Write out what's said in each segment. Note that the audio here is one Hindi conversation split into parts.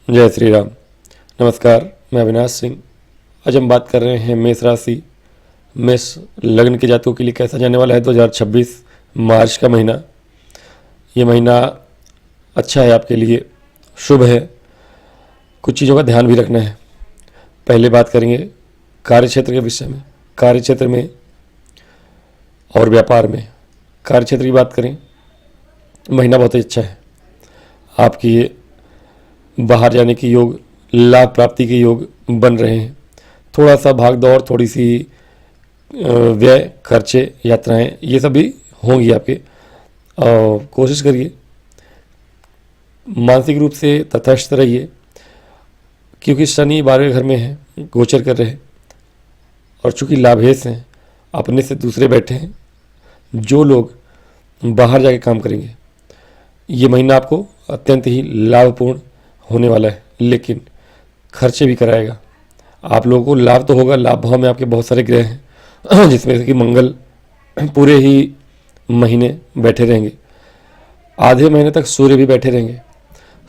जय श्री राम। नमस्कार, मैं अविनाश सिंह। आज हम बात कर रहे हैं मेष राशि, मेष लग्न के जातकों के लिए कैसा जाने वाला है 2026 मार्च का महीना। ये महीना अच्छा है आपके लिए, शुभ है। कुछ चीज़ों का ध्यान भी रखना है। पहले बात करेंगे कार्यक्षेत्र के विषय में। कार्यक्षेत्र में और व्यापार में, कार्यक्षेत्र की बात करें, महीना बहुत ही अच्छा है। आपकी ये बाहर जाने के योग, लाभ प्राप्ति के योग बन रहे हैं। थोड़ा सा भाग दौड़, थोड़ी सी व्यय, खर्चे, यात्राएं, ये सब भी होंगी आपके। कोशिश करिए मानसिक रूप से तटस्थ रहिए, क्योंकि शनि 12वें घर में है, गोचर कर रहे हैं, और चूंकि लाभेश हैं, अपने से दूसरे बैठे हैं। जो लोग बाहर जाके काम करेंगे, ये महीना आपको अत्यंत ही लाभपूर्ण होने वाला है, लेकिन खर्चे भी कराएगा। आप लोगों को लाभ तो होगा, लाभ भाव में आपके बहुत सारे ग्रह हैं जिसमें से कि मंगल पूरे ही महीने बैठे रहेंगे। आधे महीने तक सूर्य भी बैठे रहेंगे।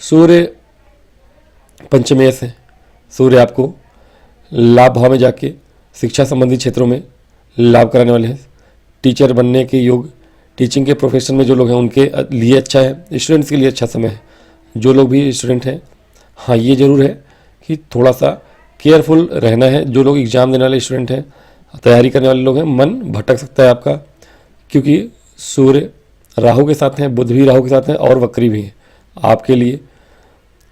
सूर्य पंचमेश है। सूर्य आपको लाभ भाव में जाके शिक्षा संबंधी क्षेत्रों में लाभ कराने वाले हैं। टीचर बनने के योग, टीचिंग के प्रोफेशन में जो लोग हैं उनके लिए अच्छा है। स्टूडेंट्स के लिए अच्छा समय है। जो लोग भी स्टूडेंट हैं, हाँ ये ज़रूर है कि थोड़ा सा केयरफुल रहना है। जो लोग एग्ज़ाम देने वाले स्टूडेंट हैं, तैयारी करने वाले लोग हैं, मन भटक सकता है आपका, क्योंकि सूर्य राहु के साथ हैं, बुध भी राहु के साथ हैं और वक्री भी हैं। आपके लिए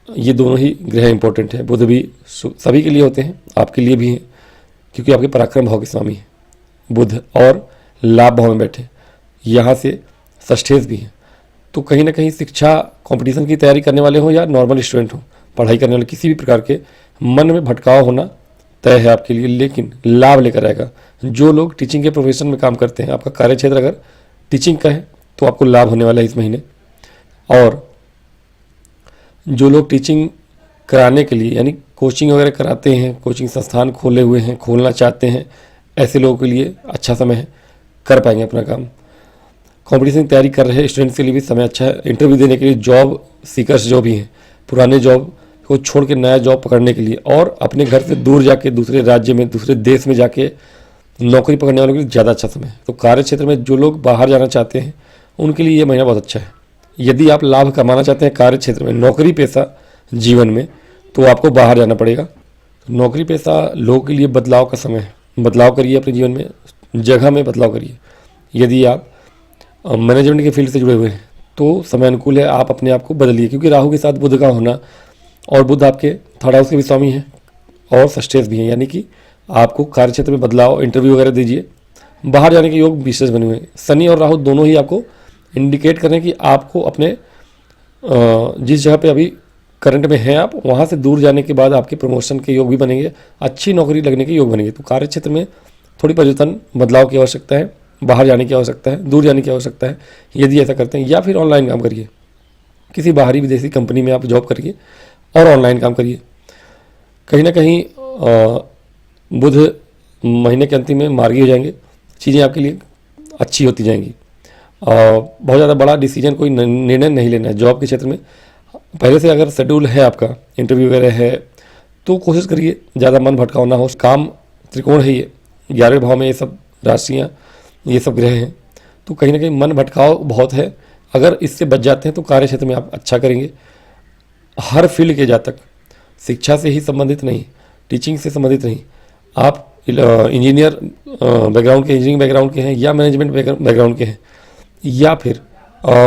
ये दोनों ही ग्रह इंपॉर्टेंट हैं। बुध भी सभी के लिए होते हैं, आपके लिए भी हैं, क्योंकि आपके पराक्रम भाव के स्वामी हैं बुध, और लाभ भाव में बैठे, यहाँ से षष्ठेश भी हैं। तो कहीं ना कहीं शिक्षा कंपटीशन की तैयारी करने वाले हो या नॉर्मल स्टूडेंट हो, पढ़ाई करने वाले, किसी भी प्रकार के मन में भटकाव होना तय है आपके लिए, लेकिन लाभ लेकर आएगा। जो लोग टीचिंग के प्रोफेशन में काम करते हैं, आपका कार्यक्षेत्र अगर टीचिंग का है तो आपको लाभ होने वाला है इस महीने। और जो लोग टीचिंग कराने के लिए, यानी कोचिंग वगैरह कराते हैं, कोचिंग संस्थान खोले हुए हैं, खोलना चाहते हैं, ऐसे लोगों के लिए अच्छा समय है, कर पाएंगे अपना काम। कॉम्पिटिशन की तैयारी कर रहे स्टूडेंट्स के लिए भी समय अच्छा है। इंटरव्यू देने के लिए, जॉब सीकर्स जो भी हैं, पुराने जॉब को छोड़ के नया जॉब पकड़ने के लिए, और अपने घर से दूर जाके दूसरे राज्य में, दूसरे देश में जाके नौकरी पकड़ने वालों के लिए ज़्यादा अच्छा समय है। तो कार्य क्षेत्र में जो लोग बाहर जाना चाहते हैं उनके लिए ये महीना बहुत अच्छा है। यदि आप लाभ कमाना चाहते हैं कार्य क्षेत्र में, नौकरी पेशा जीवन में, तो आपको बाहर जाना पड़ेगा। नौकरी पेशा लोगों के लिए बदलाव का समय है। बदलाव करिए अपने जीवन में, जगह में बदलाव करिए। यदि आप मैनेजमेंट के फील्ड से जुड़े हुए हैं तो समय अनुकूल है, आप अपने आप को बदलिए, क्योंकि राहु के साथ बुध का होना, और बुध आपके थर्ड हाउस के भी स्वामी हैं और षष्ठेश भी हैं, यानी कि आपको कार्य क्षेत्र में बदलाव, इंटरव्यू वगैरह दीजिए। बाहर जाने के योग विशेष बने हुए हैं। शनि और राहु दोनों ही आपको इंडिकेट करें कि आपको अपने जिस जगह पे अभी करंट में हैं आप, वहाँ से दूर जाने के बाद आपके प्रमोशन के योग भी बनेंगे, अच्छी नौकरी लगने के योग बनेंगे। तो कार्य क्षेत्र में थोड़ी परिवर्तन, बदलाव की आवश्यकता है, बाहर जाने की आवश्यकता है, दूर जाने की आवश्यकता है। यदि ऐसा करते हैं, या फिर ऑनलाइन काम करिए, किसी बाहरी विदेशी कंपनी में आप जॉब करिए और ऑनलाइन काम करिए। कहीं ना कहीं बुध महीने के अंतिम में मार्गी हो जाएंगे, चीज़ें आपके लिए अच्छी होती जाएंगी। बहुत ज़्यादा बड़ा डिसीजन, कोई निर्णय नहीं लेना है जॉब के क्षेत्र में। पहले से अगर शेड्यूल है आपका, इंटरव्यू वगैरह है, तो कोशिश करिए ज़्यादा मन भटकाव ना हो। काम त्रिकोण है ये, 11वें भाव में ये सब राशियाँ, ये सब ग्रह हैं, तो कहीं ना कहीं मन भटकाव बहुत है। अगर इससे बच जाते हैं तो कार्य क्षेत्र में आप अच्छा करेंगे। हर फील्ड के जातक, शिक्षा से ही संबंधित नहीं, टीचिंग से संबंधित नहीं, आप इंजीनियर बैकग्राउंड के, इंजीनियरिंग बैकग्राउंड के हैं, या मैनेजमेंट बैकग्राउंड के हैं, या फिर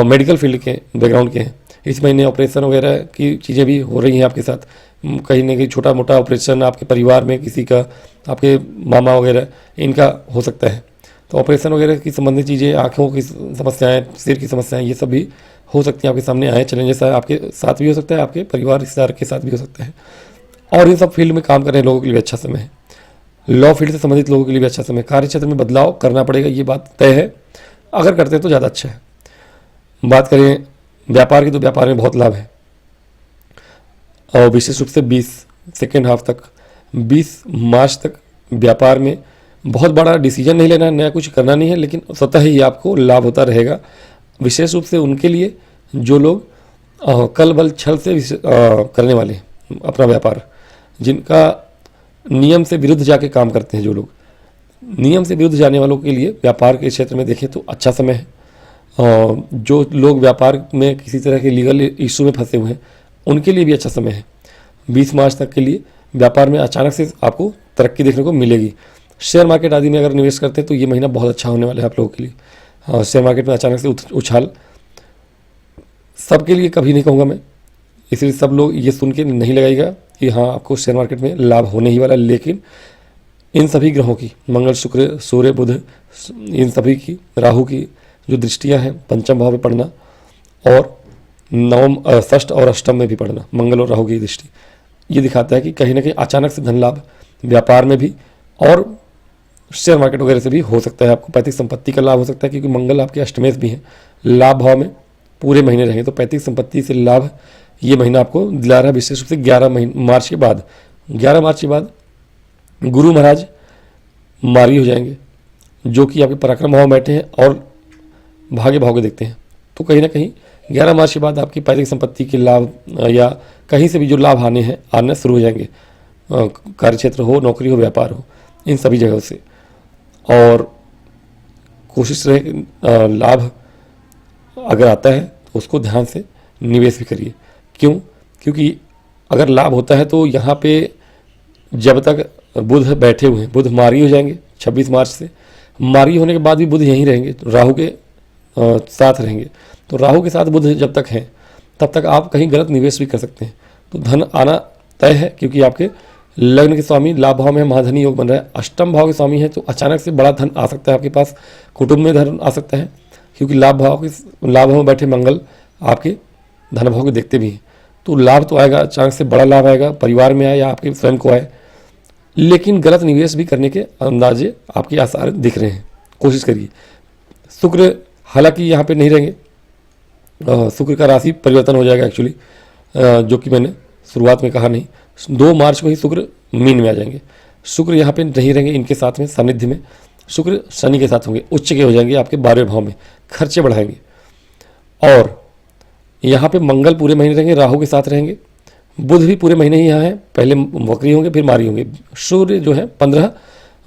मेडिकल फील्ड के बैकग्राउंड के हैं, इस महीने ऑपरेशन वगैरह की चीज़ें भी हो रही हैं आपके साथ। कहीं ना कहीं छोटा मोटा ऑपरेशन आपके परिवार में किसी का, आपके मामा वगैरह, इनका हो सकता है। तो ऑपरेशन वगैरह की संबंधित चीज़ें, आँखों की समस्याएं, सिर की समस्याएं, ये सब भी हो सकती हैं आपके सामने आए। चैलेंजेस आपके साथ भी हो सकता है, आपके परिवार रिश्तेदार के साथ भी हो सकता है। और इन सब फील्ड में काम कर रहे लोगों के लिए अच्छा समय है। लॉ फील्ड से संबंधित लोगों के लिए भी अच्छा समय। कार्य क्षेत्र में बदलाव करना पड़ेगा, ये बात तय है। अगर करते हैं तो ज़्यादा अच्छा है। बात करें व्यापार की, तो व्यापार में बहुत लाभ है, और विशेष रूप से 20 सेकेंड हाफ तक, 20 मार्च तक व्यापार में बहुत बड़ा डिसीजन नहीं लेना है, नया कुछ करना नहीं है, लेकिन स्वतः ही आपको लाभ होता रहेगा। विशेष रूप से उनके लिए जो लोग कल बल छल से करने वाले हैं, अपना व्यापार, जिनका नियम से विरुद्ध जाके काम करते हैं, जो लोग नियम से विरुद्ध जाने वालों के लिए व्यापार के क्षेत्र में देखें तो अच्छा समय है। जो लोग व्यापार में किसी तरह के लीगल इशू में फंसे हुए हैं उनके लिए भी अच्छा समय है। 20 मार्च तक के लिए व्यापार में अचानक से आपको तरक्की देखने को मिलेगी। शेयर मार्केट आदि में अगर निवेश करते हैं तो ये महीना बहुत अच्छा होने वाला है आप लोगों के लिए। शेयर मार्केट में अचानक से उछाल सबके लिए कभी नहीं कहूँगा मैं, इसलिए सब लोग ये सुन के नहीं लगाएगा कि हाँ आपको शेयर मार्केट में लाभ होने ही वाला, लेकिन इन सभी ग्रहों की, मंगल, शुक्र, सूर्य, बुध, इन सभी की, राहु की जो दृष्टियां हैं पंचम भाव में पड़ना और नवम, षष्ठ और अष्टम में भी पड़ना, मंगल और राहु की दृष्टि, ये दिखाता है कि कहीं ना कहीं अचानक से धन लाभ व्यापार में भी और शेयर मार्केट वगैरह से भी हो सकता है। आपको पैतृक संपत्ति का लाभ हो सकता है, क्योंकि मंगल आपके अष्टमेश भी हैं, लाभ भाव में पूरे महीने रहेंगे, तो पैतृक संपत्ति से लाभ ये महीना आपको दिला रहा है। विशेष रूप से 11 मार्च के बाद, 11 मार्च के बाद गुरु महाराज मार्गी हो जाएंगे, जो कि आपके पराक्रम भाव में बैठे हैं और भाग्य भाव को देखते हैं। तो कहीं ना कहीं 11 मार्च के बाद आपकी पैतृक संपत्ति के लाभ या कहीं से भी जो लाभ आने शुरू हो जाएंगे, कार्यक्षेत्र हो, नौकरी हो, व्यापार हो, इन सभी जगहों से। और कोशिश रहे लाभ अगर आता है तो उसको ध्यान से निवेश भी करिए। क्यों? क्योंकि अगर लाभ होता है तो यहाँ पे जब तक बुध बैठे हुए हैं, बुध मार्गी हो जाएंगे 26 मार्च से, मार्गी होने के बाद भी बुध यहीं रहेंगे, राहु के साथ रहेंगे। तो राहु के साथ बुध जब तक हैं तब तक आप कहीं गलत निवेश भी कर सकते हैं, तो धन आना तय है, क्योंकि आपके लग्न के स्वामी लाभ भाव में महाधनी योग बन रहा है, अष्टम भाव के स्वामी है, तो अचानक से बड़ा धन आ सकता है आपके पास, कुटुंब में धन आ सकता है, क्योंकि लाभ भाव में बैठे मंगल आपके धन भाव को देखते भी हैं। तो लाभ तो आएगा, अचानक से बड़ा लाभ आएगा, परिवार में आए या आपके स्वयं को आए, लेकिन गलत निवेश भी करने के अंदाजे आपके आसार दिख रहे हैं। कोशिश करिए। शुक्र हालांकि यहाँ पे नहीं रहेंगे, शुक्र का राशि परिवर्तन हो जाएगा एक्चुअली, जो कि मैंने शुरुआत में कहा नहीं। 2 मार्च को ही शुक्र मीन में आ जाएंगे। शुक्र यहाँ पे नहीं रहेंगे, इनके साथ में सानिध्य में शुक्र शनि के साथ होंगे, उच्च के हो जाएंगे आपके 12वें भाव में, खर्चे बढ़ाएंगे। और यहाँ पे मंगल पूरे महीने रहेंगे, राहु के साथ रहेंगे, बुध भी पूरे महीने ही यहाँ है, पहले वक्री होंगे फिर मारी होंगे। सूर्य जो है 15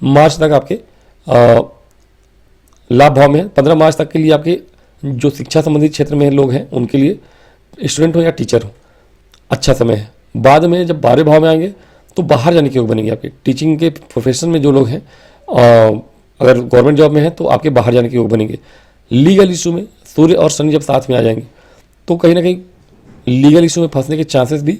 मार्च तक आपके लाभ भाव में है। 15 मार्च तक के लिए आपके जो शिक्षा संबंधित क्षेत्र में लोग हैं उनके लिए, स्टूडेंट हो या टीचर हो, अच्छा समय है। बाद में जब 12वें भाव में आएंगे तो बाहर जाने के योग बनेंगे आपके, टीचिंग के प्रोफेशन में जो लोग हैं, अगर गवर्नमेंट जॉब में है तो आपके बाहर जाने के योग बनेंगे। लीगल इशू में सूर्य और शनि जब साथ में आ जाएंगे तो कहीं ना कहीं लीगल इशू में फंसने के चांसेस भी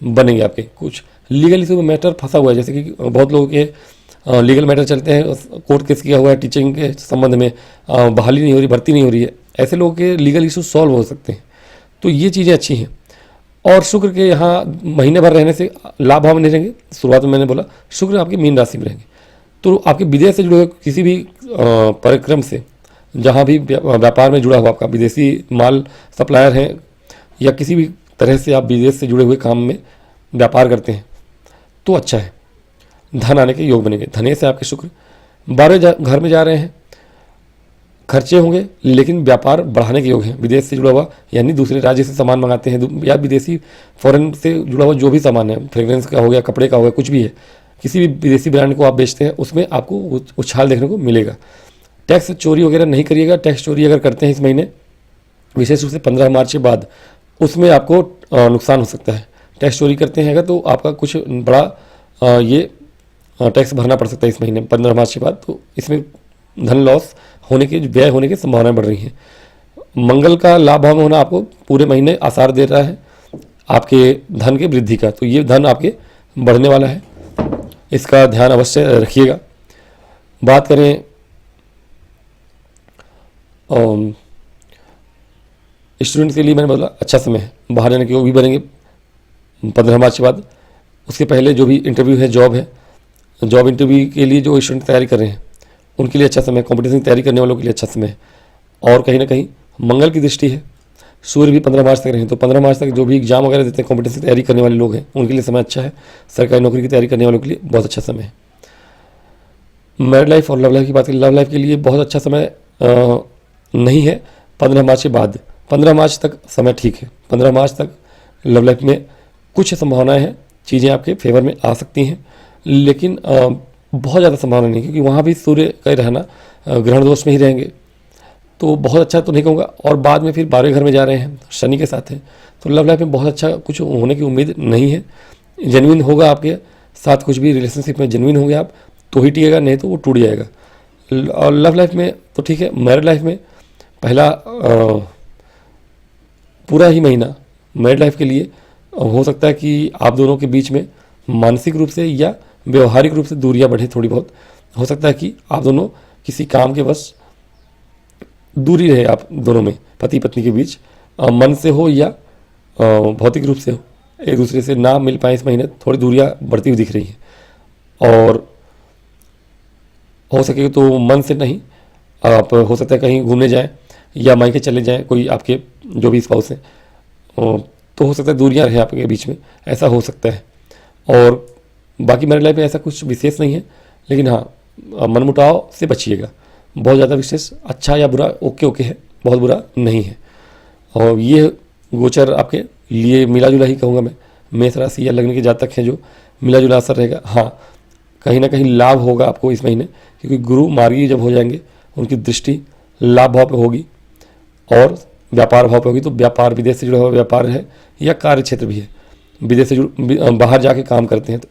बनेंगे आपके। कुछ लीगल इशू में मैटर फंसा हुआ है, जैसे कि बहुत लोगों के लीगल मैटर चलते हैं, कोर्ट केस किया हुआ है टीचिंग के संबंध में, बहाली नहीं हो रही, भर्ती नहीं हो रही है, ऐसे लोगों के लीगल इशू सॉल्व हो सकते हैं। तो ये चीज़ें अच्छी हैं। और शुक्र के यहाँ महीने भर रहने से लाभ भाव में नहीं रहेंगे, शुरुआत में मैंने बोला शुक्र आपकी मीन राशि में रहेंगे, तो आपके विदेश से जुड़े हुए किसी भी परिक्रम से, जहाँ भी व्यापार में जुड़ा हुआ आपका विदेशी माल सप्लायर है या किसी भी तरह से आप विदेश से जुड़े हुए काम में व्यापार करते हैं तो अच्छा है, धन आने के योग बनेंगे। धने से आपके शुक्र 12वें घर में जा रहे हैं, खर्चे होंगे लेकिन व्यापार बढ़ाने के योग हैं। विदेश से जुड़ा हुआ यानी दूसरे राज्य से सामान मंगाते हैं या विदेशी फॉरेन से जुड़ा हुआ जो भी सामान है, फ्रेग्रेंस का हो गया, कपड़े का हो गया, कुछ भी है, किसी भी विदेशी ब्रांड को आप बेचते हैं उसमें आपको उछाल देखने को मिलेगा। टैक्स चोरी वगैरह नहीं करिएगा। टैक्स चोरी अगर करते हैं इस महीने, विशेष रूप से 15 मार्च के बाद, उसमें आपको नुकसान हो सकता है। टैक्स चोरी करते हैं अगर तो आपका कुछ बड़ा ये टैक्स भरना पड़ सकता है इस महीने 15 मार्च के बाद, तो इसमें धन लॉस होने की, व्यय होने की संभावनाएं बढ़ रही हैं। मंगल का लाभ भाव में होना आपको पूरे महीने आसार दे रहा है आपके धन के वृद्धि का, तो ये धन आपके बढ़ने वाला है, इसका ध्यान अवश्य रखिएगा। बात करें स्टूडेंट के लिए, मैंने बोला अच्छा समय है, बाहर जाने के योग भी बनेंगे 15 मार्च के बाद। उसके पहले जो भी इंटरव्यू है, जॉब इंटरव्यू के लिए जो स्टूडेंट तैयारी कर रहे हैं उनके लिए अच्छा समय है, कॉम्पिटिशन की तैयारी करने वालों के लिए अच्छा समय है। और कहीं ना कहीं मंगल की दृष्टि है, सूर्य भी 15 मार्च तक रहें, तो 15 मार्च तक जो भी एग्जाम वगैरह देते हैं, कॉम्पिटिशन की तैयारी करने वाले लोग हैं उनके लिए समय अच्छा है। सरकारी नौकरी की तैयारी करने वालों के लिए बहुत अच्छा समय है। मैरिड लाइफ और लव लाइफ की बात करें, लव लाइफ के लिए बहुत अच्छा समय नहीं है 15 मार्च के बाद। 15 मार्च तक समय ठीक है, 15 मार्च तक लव लाइफ में कुछ संभावनाएं हैं चीज़ें आपके फेवर में आ सकती हैं, लेकिन बहुत ज़्यादा संभावना नहीं, क्योंकि वहाँ भी सूर्य का ही रहना ग्रहण दोष में ही रहेंगे, तो बहुत अच्छा तो नहीं कहूँगा। और बाद में फिर 12वें घर में जा रहे हैं, शनि के साथ है, तो लव लाइफ में बहुत अच्छा कुछ होने की उम्मीद नहीं है। जेन्युइन होगा आपके साथ, कुछ भी रिलेशनशिप में जेन्युइन होंगे आप तो ही टिकेगा, नहीं तो वो टूट जाएगा। और लव लाइफ में तो ठीक है, मैरिड लाइफ में पहला पूरा ही महीना मैरिड लाइफ के लिए हो सकता है कि आप दोनों के बीच में मानसिक रूप से या व्यवहारिक रूप से दूरियां बढ़े थोड़ी बहुत। हो सकता है कि आप दोनों किसी काम के बस दूरी रहे, आप दोनों में पति पत्नी के बीच, मन से हो या भौतिक रूप से हो, एक दूसरे से ना मिल पाए। इस महीने थोड़ी दूरियां बढ़ती हुई दिख रही हैं। और हो सके तो मन से नहीं, आप हो सकता है कहीं घूमने जाएं या मायके चले जाएं, कोई आपके जो भी स्पाउस हैं, तो हो सकता है दूरियां रहे आपके बीच में, ऐसा हो सकता है। और बाकी मेरे लाइफ में ऐसा कुछ विशेष नहीं है, लेकिन हाँ मनमुटाव से बचिएगा। बहुत ज़्यादा विशेष अच्छा या बुरा ओके ओके है, बहुत बुरा नहीं है। और ये गोचर आपके लिए मिला जुला ही कहूँगा मैं। मेष राशि या लग्न के जातक हैं जो मिला जुला असर रहेगा। हाँ, कहीं ना कहीं लाभ होगा आपको इस महीने, क्योंकि गुरु मार्गी जब हो जाएंगे उनकी दृष्टि लाभ भाव पे होगी और व्यापार भाव पे होगी। तो व्यापार, विदेश से जुड़ा हुआ व्यापार है या कार्य क्षेत्र भी है, विदेश से बाहर जाके काम करते हैं, तो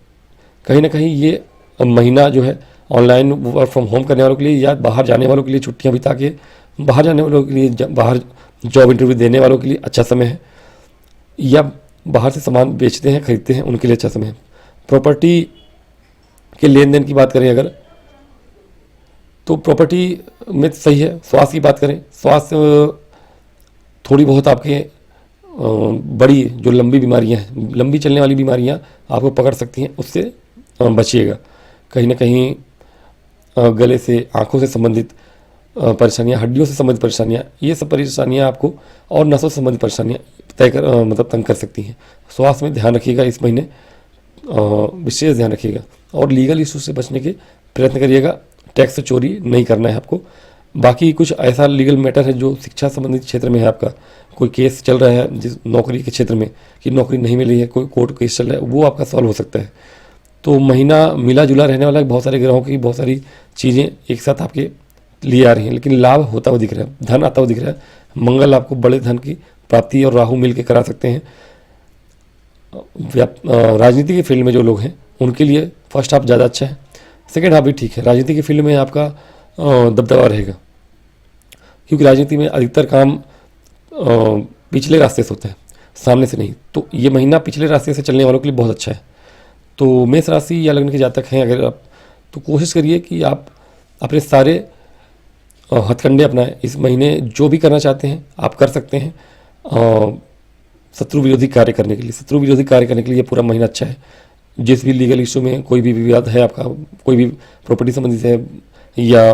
कहीं ना कहीं ये महीना जो है ऑनलाइन वर्क फ्रॉम होम करने वालों के लिए या बाहर जाने वालों के लिए, छुट्टियां बिता के बाहर जाने वालों के लिए, बाहर जॉब इंटरव्यू देने वालों के लिए अच्छा समय है, या बाहर से सामान बेचते हैं खरीदते हैं उनके लिए अच्छा समय है। प्रॉपर्टी के लेन देन की बात करें अगर, तो प्रॉपर्टी में सही है। स्वास्थ्य की बात करें, स्वास्थ्य थोड़ी बहुत आपके बड़ी जो लंबी बीमारियां हैं, लंबी चलने वाली बीमारियां आपको पकड़ सकती हैं, उससे बचिएगा। कहीं ना कहीं गले से, आँखों से संबंधित परेशानियां, हड्डियों से संबंधित परेशानियां, ये सब परेशानियां आपको, और नसों से संबंधित परेशानियां मतलब तंग कर सकती हैं। स्वास्थ्य में ध्यान रखिएगा इस महीने, विशेष ध्यान रखिएगा। और लीगल इशू से बचने के प्रयत्न करिएगा, टैक्स चोरी नहीं करना है आपको। बाकी कुछ ऐसा लीगल मैटर है जो शिक्षा संबंधित क्षेत्र में है, आपका कोई केस चल रहा है जिस नौकरी के क्षेत्र में कि नौकरी नहीं मिली है, कोई कोर्ट केस चल रहा है, वो आपका सॉल्व हो सकता है। तो महीना मिला जुला रहने वाला है, बहुत सारे ग्रहों की बहुत सारी चीज़ें एक साथ आपके लिए आ रही हैं, लेकिन लाभ होता हुआ दिख रहा है, धन आता हुआ दिख रहा है। मंगल आपको बड़े धन की प्राप्ति और राहु मिल के करा सकते हैं। राजनीति के फील्ड में जो लोग हैं उनके लिए फर्स्ट हाफ ज़्यादा अच्छा है, सेकेंड हाफ भी ठीक है। राजनीति के फील्ड में आपका दबदबा रहेगा, क्योंकि राजनीति में अधिकतर काम पिछले रास्ते से होता है, सामने से नहीं। तो ये महीना पिछले रास्ते से चलने वालों के लिए बहुत अच्छा है। तो मेष राशि या लग्न के जातक हैं अगर आप, तो कोशिश करिए कि आप अपने सारे हथकंडे अपनाएं। इस महीने जो भी करना चाहते हैं आप कर सकते हैं। शत्रु विरोधी कार्य करने के लिए, शत्रु विरोधी कार्य करने के लिए ये पूरा महीना अच्छा है। जिस भी लीगल इशू में कोई भी विवाद है आपका, कोई भी प्रॉपर्टी संबंधित है या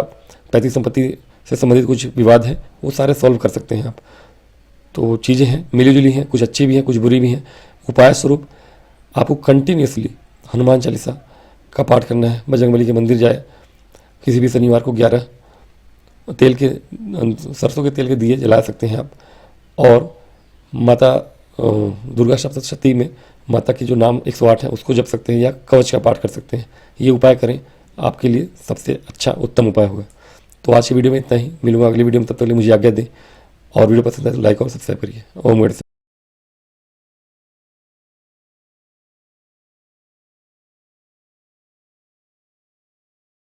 पैतृक संपत्ति से संबंधित कुछ विवाद है, वो सारे सॉल्व कर सकते हैं आप। तो चीज़ें हैं मिली जुली हैं, कुछ अच्छी भी हैं कुछ बुरी भी हैं। उपाय स्वरूप आपको कंटिन्यूसली हनुमान चालीसा का पाठ करना है, बजरंगबली के मंदिर जाए, किसी भी शनिवार को 11 तेल के, सरसों के तेल के दिए जला सकते हैं आप। और माता दुर्गा सप्तशती में माता की जो नाम 108 है उसको जप सकते हैं या कवच का पाठ कर सकते हैं। ये उपाय करें, आपके लिए सबसे अच्छा उत्तम उपाय होगा। तो आज की वीडियो में इतना ही, मिलूंगा अगली वीडियो में, तब तक के लिए मुझे आज्ञा दें। और वीडियो पसंद है तो लाइक और सब्सक्राइब करिए। ओम गणेश।